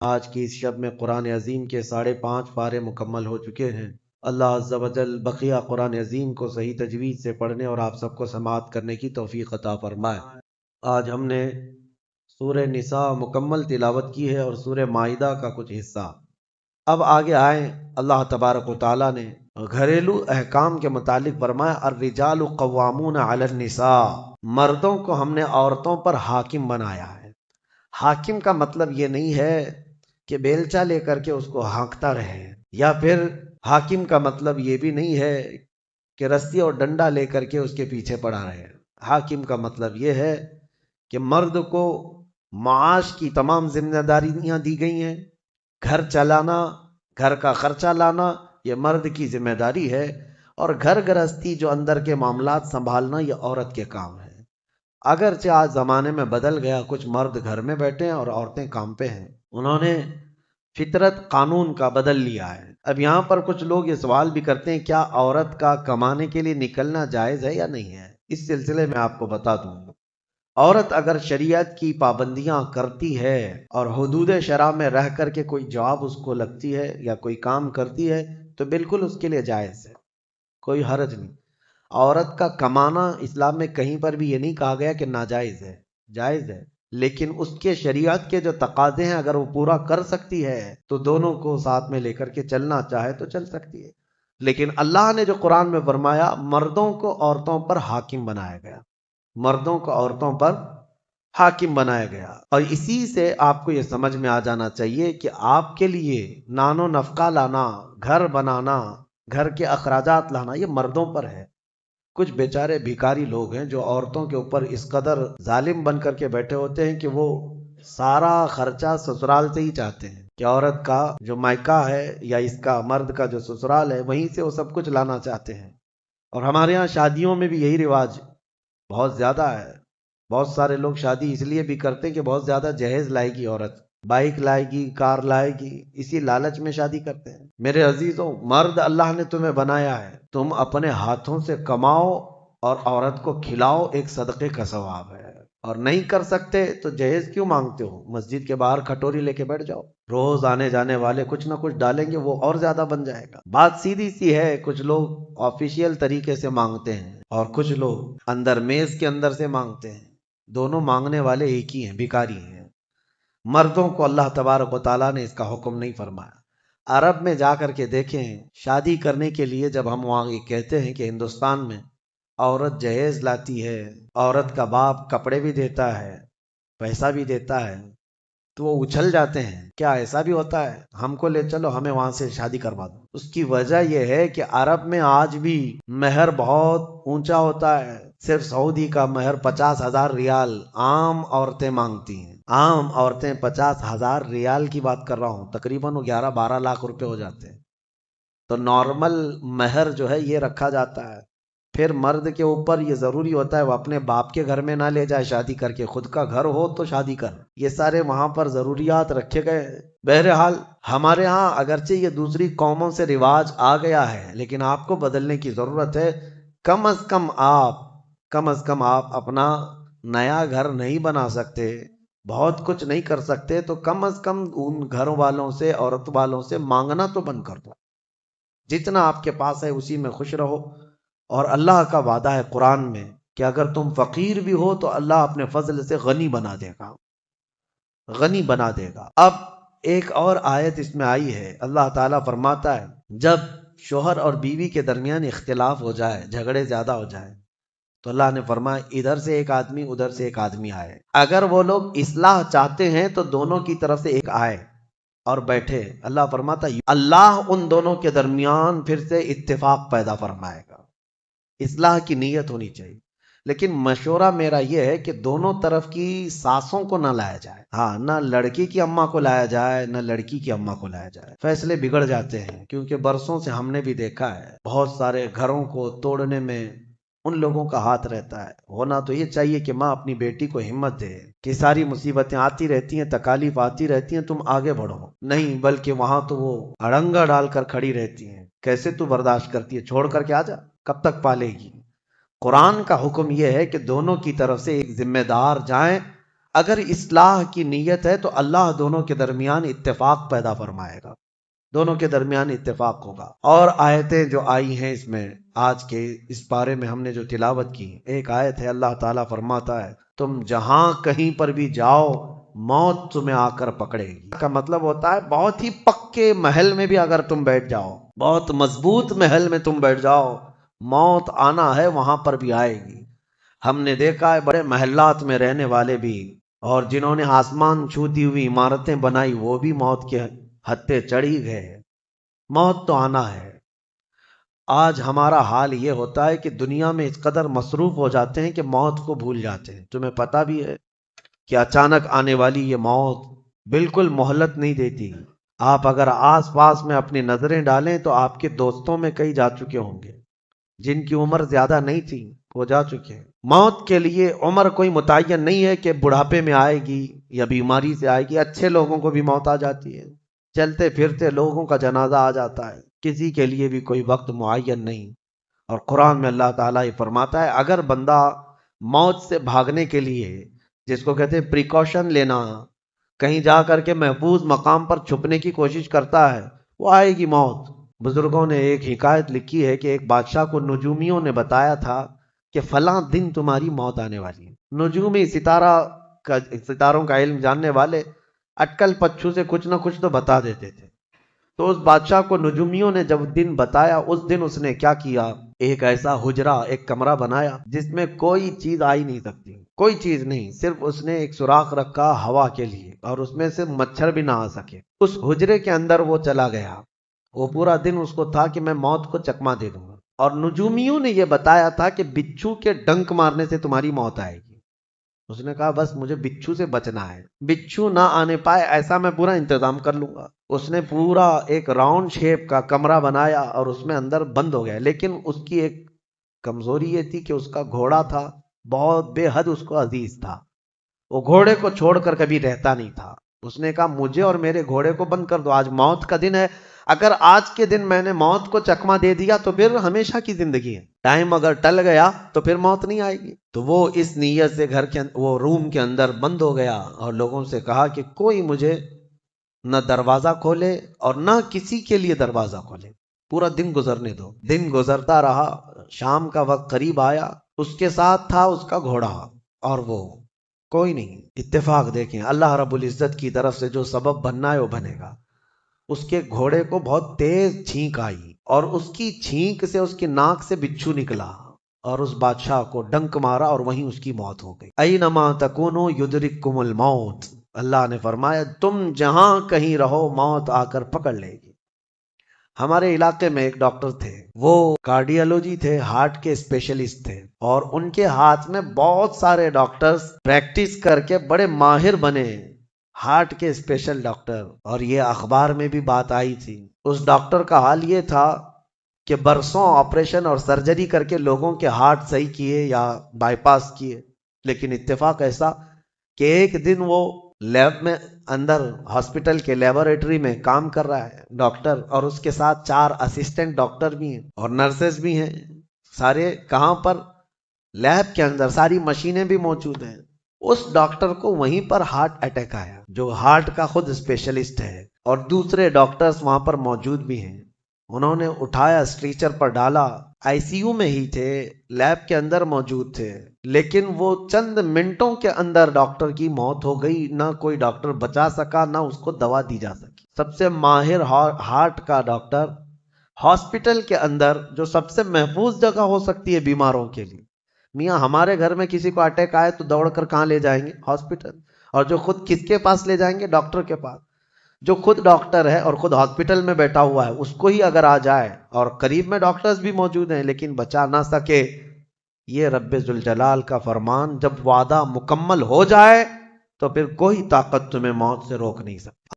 آج کی اس شب میں قرآن عظیم کے 5.5 پارے مکمل ہو چکے ہیں۔ اللہ عز و جل بقیہ قرآن عظیم کو صحیح تجوید سے پڑھنے اور آپ سب کو سماعت کرنے کی توفیق عطا فرمائے۔ آج ہم نے سورہ نساء مکمل تلاوت کی ہے اور سورہ مائدہ کا کچھ حصہ۔ اب آگے آئیں، اللہ تبارک و تعالیٰ نے گھریلو احکام کے متعلق فرمایا الرجال قوامون علی النساء، مردوں کو ہم نے عورتوں پر حاکم بنایا ہے۔ حاکم کا مطلب یہ نہیں ہے کہ بیلچا لے کر کے اس کو ہانکتا رہے، یا پھر حاکم کا مطلب یہ بھی نہیں ہے کہ رسی اور ڈنڈا لے کر کے اس کے پیچھے پڑا رہے۔ حاکم کا مطلب یہ ہے کہ مرد کو معاش کی تمام ذمہ داریاں دی گئی ہیں، گھر چلانا، گھر کا خرچہ لانا یہ مرد کی ذمہ داری ہے، اور گھر گرہستی جو اندر کے معاملات سنبھالنا یہ عورت کے کام ہے۔ اگرچہ آج زمانے میں بدل گیا، کچھ مرد گھر میں بیٹھے ہیں اور عورتیں کام پہ ہیں، انہوں نے فطرت قانون کا بدل لیا ہے۔ اب یہاں پر کچھ لوگ یہ سوال بھی کرتے ہیں کیا عورت کا کمانے کے لیے نکلنا جائز ہے یا نہیں ہے؟ اس سلسلے میں آپ کو بتا دوں، عورت اگر شریعت کی پابندیاں کرتی ہے اور حدود شرع میں رہ کر کے کوئی جاب اس کو لگتی ہے یا کوئی کام کرتی ہے تو بالکل اس کے لیے جائز ہے، کوئی حرج نہیں۔ عورت کا کمانا اسلام میں کہیں پر بھی یہ نہیں کہا گیا کہ ناجائز ہے، جائز ہے، لیکن اس کے شریعت کے جو تقاضے ہیں اگر وہ پورا کر سکتی ہے تو دونوں کو ساتھ میں لے کر کے چلنا چاہے تو چل سکتی ہے۔ لیکن اللہ نے جو قرآن میں فرمایا مردوں کو عورتوں پر حاکم بنایا گیا، مردوں کو عورتوں پر حاکم بنایا گیا، اور اسی سے آپ کو یہ سمجھ میں آ جانا چاہیے کہ آپ کے لیے نان و نفقہ لانا، گھر بنانا، گھر کے اخراجات لانا یہ مردوں پر ہے۔ کچھ بیچارے بھیکاری لوگ ہیں جو عورتوں کے اوپر اس قدر ظالم بن کر کے بیٹھے ہوتے ہیں کہ وہ سارا خرچہ سسرال سے ہی چاہتے ہیں کہ عورت کا جو مائکہ ہے یا اس کا مرد کا جو سسرال ہے وہیں سے وہ سب کچھ لانا چاہتے ہیں۔ اور ہمارے ہاں شادیوں میں بھی یہی رواج بہت زیادہ ہے۔ بہت سارے لوگ شادی اس لیے بھی کرتے ہیں کہ بہت زیادہ جہیز لائے گی عورت، بائک لائے گی، کار لائے گی، اسی لالچ میں شادی کرتے ہیں۔ میرے عزیزوں، مرد اللہ نے تمہیں بنایا ہے، تم اپنے ہاتھوں سے کماؤ اور عورت کو کھلاؤ، ایک صدقے کا ثواب ہے۔ اور نہیں کر سکتے تو جہیز کیوں مانگتے ہو؟ مسجد کے باہر کھٹوری لے کے بیٹھ جاؤ، روز آنے جانے والے کچھ نہ کچھ ڈالیں گے، وہ اور زیادہ بن جائے گا۔ بات سیدھی سی ہے، کچھ لوگ آفیشیل طریقے سے مانگتے ہیں اور کچھ لوگ اندر میز کے اندر سے مانگتے ہیں، دونوں مانگنے والے ایک ہی ہیں، بھکاری ہیں۔ مردوں کو اللہ تبارک و تعالیٰ نے اس کا حکم نہیں فرمایا۔ عرب میں جا کر کے دیکھیں، شادی کرنے کے لیے جب ہم وہاں یہ کہتے ہیں کہ ہندوستان میں عورت جہیز لاتی ہے، عورت کا باپ کپڑے بھی دیتا ہے، پیسہ بھی دیتا ہے، تو وہ اچھل جاتے ہیں، کیا ایسا بھی ہوتا ہے؟ ہم کو لے چلو، ہمیں وہاں سے شادی کروا دو۔ اس کی وجہ یہ ہے کہ عرب میں آج بھی مہر بہت اونچا ہوتا ہے۔ صرف سعودی کا مہر 50,000 ریال عام عورتیں مانگتی ہیں، عام عورتیں 50,000 ریال کی بات کر رہا ہوں، تقریباً 11-12 لاکھ روپے ہو جاتے ہیں۔ تو نارمل مہر جو ہے یہ رکھا جاتا ہے۔ پھر مرد کے اوپر یہ ضروری ہوتا ہے وہ اپنے باپ کے گھر میں نہ لے جائے شادی کر کے، خود کا گھر ہو تو شادی کر، یہ سارے وہاں پر ضروریات رکھے گئے ہیں۔ بہرحال ہمارے ہاں اگرچہ یہ دوسری قوموں سے رواج آ گیا ہے لیکن آپ کو بدلنے کی ضرورت ہے۔ کم از کم آپ اپنا نیا گھر نہیں بنا سکتے، بہت کچھ نہیں کر سکتے، تو کم از کم ان گھر والوں سے، عورت والوں سے مانگنا تو بند کر دو۔ جتنا آپ کے پاس ہے اسی میں خوش رہو، اور اللہ کا وعدہ ہے قرآن میں کہ اگر تم فقیر بھی ہو تو اللہ اپنے فضل سے غنی بنا دے گا، غنی بنا دے گا۔ اب ایک اور آیت اس میں آئی ہے، اللہ تعالیٰ فرماتا ہے جب شوہر اور بیوی کے درمیان اختلاف ہو جائے، جھگڑے زیادہ ہو جائے، تو اللہ نے فرمایا ادھر سے ایک آدمی ادھر سے ایک آدمی آئے، اگر وہ لوگ اصلاح چاہتے ہیں تو دونوں کی طرف سے ایک آئے اور بیٹھے۔ اللہ فرماتا ہے اللہ ان دونوں کے درمیان پھر سے اتفاق پیدا فرمائے گا۔ اصلاح کی نیت ہونی چاہیے، لیکن مشورہ میرا یہ ہے کہ دونوں طرف کی ساسوں کو نہ لایا جائے، ہاں، نہ لڑکی کی اماں کو لایا جائے نہ لڑکی کی اماں کو لایا جائے، فیصلے بگڑ جاتے ہیں۔ کیونکہ برسوں سے ہم نے بھی دیکھا ہے بہت سارے گھروں کو توڑنے میں ان لوگوں کا ہاتھ رہتا ہے۔ ہونا تو یہ چاہیے کہ ماں اپنی بیٹی کو ہمت دے کہ ساری مصیبتیں آتی رہتی ہیں، تکالیف آتی رہتی ہیں، تم آگے بڑھو، نہیں بلکہ وہاں تو وہ اڑنگا ڈال کر کھڑی رہتی ہیں، کیسے تو برداشت کرتی ہے، چھوڑ کر کے آ جا، کب تک پالے گی۔ قرآن کا حکم یہ ہے کہ دونوں کی طرف سے ایک ذمہ دار جائیں اگر اصلاح کی نیت ہے تو اللہ دونوں کے درمیان اتفاق پیدا فرمائے گا، دونوں کے درمیان اتفاق ہوگا۔ اور آیتیں جو آئی ہیں اس میں، آج کے اس پارے میں ہم نے جو تلاوت کی، ایک آیت ہے اللہ تعالیٰ فرماتا ہے تم جہاں کہیں پر بھی جاؤ موت تمہیں آ کر پکڑے گی۔ کا مطلب ہوتا ہے بہت ہی پکے محل میں بھی اگر تم بیٹھ جاؤ، بہت مضبوط محل میں تم بیٹھ جاؤ، موت آنا ہے وہاں پر بھی آئے گی۔ ہم نے دیکھا ہے بڑے محلات میں رہنے والے بھی، اور جنہوں نے آسمان چھوتی ہوئی عمارتیں بنائی، وہ بھی موت کے ہتھے چڑھی گئے۔ موت تو آنا ہے۔ آج ہمارا حال یہ ہوتا ہے کہ دنیا میں اس قدر مصروف ہو جاتے ہیں کہ موت کو بھول جاتے ہیں۔ تمہیں پتہ بھی ہے کہ اچانک آنے والی یہ موت بالکل مہلت نہیں دیتی۔ آپ اگر آس پاس میں اپنی نظریں ڈالیں تو آپ کے دوستوں میں کئی جا چکے ہوں گے، جن کی عمر زیادہ نہیں تھی وہ جا چکے ہیں۔ موت کے لیے عمر کوئی متعین نہیں ہے کہ بڑھاپے میں آئے گی یا بیماری سے آئے گی۔ اچھے لوگوں کو بھی موت آ جاتی ہے، چلتے پھرتے لوگوں کا جنازہ آ جاتا ہے، کسی کے لیے بھی کوئی وقت معین نہیں۔ اور قرآن میں اللہ تعالیٰ یہ فرماتا ہے اگر بندہ موت سے بھاگنے کے لیے، جس کو کہتے ہیں پریکاشن لینا، کہیں جا کر کے محفوظ مقام پر چھپنے کی کوشش کرتا ہے، وہ آئے گی موت۔ بزرگوں نے ایک حکایت لکھی ہے کہ ایک بادشاہ کو نجومیوں نے بتایا تھا کہ فلاں دن تمہاری موت آنے والی ہے۔ نجومی ستاروں کا علم جاننے والے اٹکل پچھو سے کچھ نہ کچھ تو بتا دیتے تھے۔ تو اس بادشاہ کو نجومیوں نے جب دن بتایا، اس دن اس نے کیا کیا، ایک ایسا حجرہ، ایک کمرہ بنایا جس میں کوئی چیز آ ہی نہیں سکتی، کوئی چیز نہیں، صرف اس نے ایک سوراخ رکھا ہوا کے لیے، اور اس میں سے مچھر بھی نہ آ سکے۔ اس حجرے کے اندر وہ چلا گیا، وہ پورا دن اس کو تھا کہ میں موت کو چکما دے دوں گا، اور نجومیوں نے یہ بتایا تھا کہ بچھو کے ڈنک مارنے سے تمہاری موت آئے گی۔ اس نے کہا بس مجھے بچھو سے بچنا ہے، بچھو نہ آنے پائے ایسا میں پورا انتظام کر لوں گا۔ اس نے پورا ایک راؤنڈ شیپ کا کمرہ بنایا اور اس میں اندر بند ہو گیا، لیکن اس کی ایک کمزوری یہ تھی کہ اس کا گھوڑا تھا، بہت بے حد اس کو عزیز تھا، وہ گھوڑے کو چھوڑ کر کبھی رہتا نہیں تھا۔ اس نے کہا مجھے اور میرے گھوڑے کو بند کر دو، آج موت کا دن ہے، اگر آج کے دن میں نے موت کو چکما دے دیا تو پھر ہمیشہ کی زندگی ہے، ٹائم اگر ٹل گیا تو پھر موت نہیں آئے گی۔ تو وہ اس نیت سے وہ روم کے اندر بند ہو گیا اور لوگوں سے کہا کہ کوئی مجھے نہ دروازہ کھولے اور نہ کسی کے لیے دروازہ کھولے، پورا دن گزرنے دو۔ دن گزرتا رہا، شام کا وقت قریب آیا، اس کے ساتھ تھا اس کا گھوڑا اور وہ کوئی نہیں۔ اتفاق دیکھیں، اللہ رب العزت کی طرف سے جو سبب بننا ہے وہ بنے گا۔ اس کے گھوڑے کو بہت تیز چھینک آئی اور اس کی چھینک سے اس کی ناک سے بچھو نکلا اور اس بادشاہ کو ڈنک مارا اور وہیں اس کی موت ہو گئی۔ اینما تکونوا یدرککم الموت، اللہ نے فرمایا تم جہاں کہیں رہو موت آ کر پکڑ لے گی۔ ہمارے علاقے میں ایک ڈاکٹر تھے، وہ کارڈیالوجی تھے، ہارٹ کے اسپیشلسٹ تھے، اور ان کے ہاتھ میں بہت سارے ڈاکٹرز پریکٹس کر کے بڑے ماہر بنے، ہارٹ کے اسپیشل ڈاکٹر۔ اور یہ اخبار میں بھی بات آئی تھی۔ اس ڈاکٹر کا حال یہ تھا کہ برسوں آپریشن اور سرجری کر کے لوگوں کے ہارٹ صحیح کیے یا بائی پاس کیے، لیکن اتفاق ایسا کہ ایک دن وہ لیب میں اندر ہاسپٹل کے لیبوریٹری میں کام کر رہا ہے ڈاکٹر، اور اس کے ساتھ 4 اسسٹنٹ ڈاکٹر بھی ہیں اور نرسز بھی ہیں، سارے کہاں پر، لیب کے اندر، ساری مشینیں بھی موجود ہیں۔ اس ڈاکٹر کو وہیں پر ہارٹ اٹیک آیا، جو ہارٹ کا خود اسپیشلسٹ ہے، اور دوسرے ڈاکٹرز وہاں پر موجود بھی ہیں۔ انہوں نے اٹھایا، اسٹریچر پر ڈالا، آئی سی یو میں ہی تھے، لیب کے اندر موجود تھے، لیکن وہ چند منٹوں کے اندر ڈاکٹر کی موت ہو گئی۔ نہ کوئی ڈاکٹر بچا سکا، نہ اس کو دوا دی جا سکی۔ سب سے ماہر ہارٹ کا ڈاکٹر ہاسپٹل کے اندر، جو سب سے محفوظ جگہ ہو سکتی ہے بیماروں کے لیے۔ میاں ہمارے گھر میں کسی کو اٹیک آئے تو دوڑ کر کہاں لے جائیں گے؟ ہاسپٹل۔ اور جو خود کس کے پاس لے جائیں گے؟ ڈاکٹر کے پاس۔ جو خود ڈاکٹر ہے اور خود ہاسپٹل میں بیٹھا ہوا ہے، اس کو ہی اگر آ جائے، اور قریب میں ڈاکٹرز بھی موجود ہیں لیکن بچا نہ سکے، یہ رب ذوالجلال کا فرمان، جب وعدہ مکمل ہو جائے تو پھر کوئی طاقت تمہیں موت سے روک نہیں سکتی۔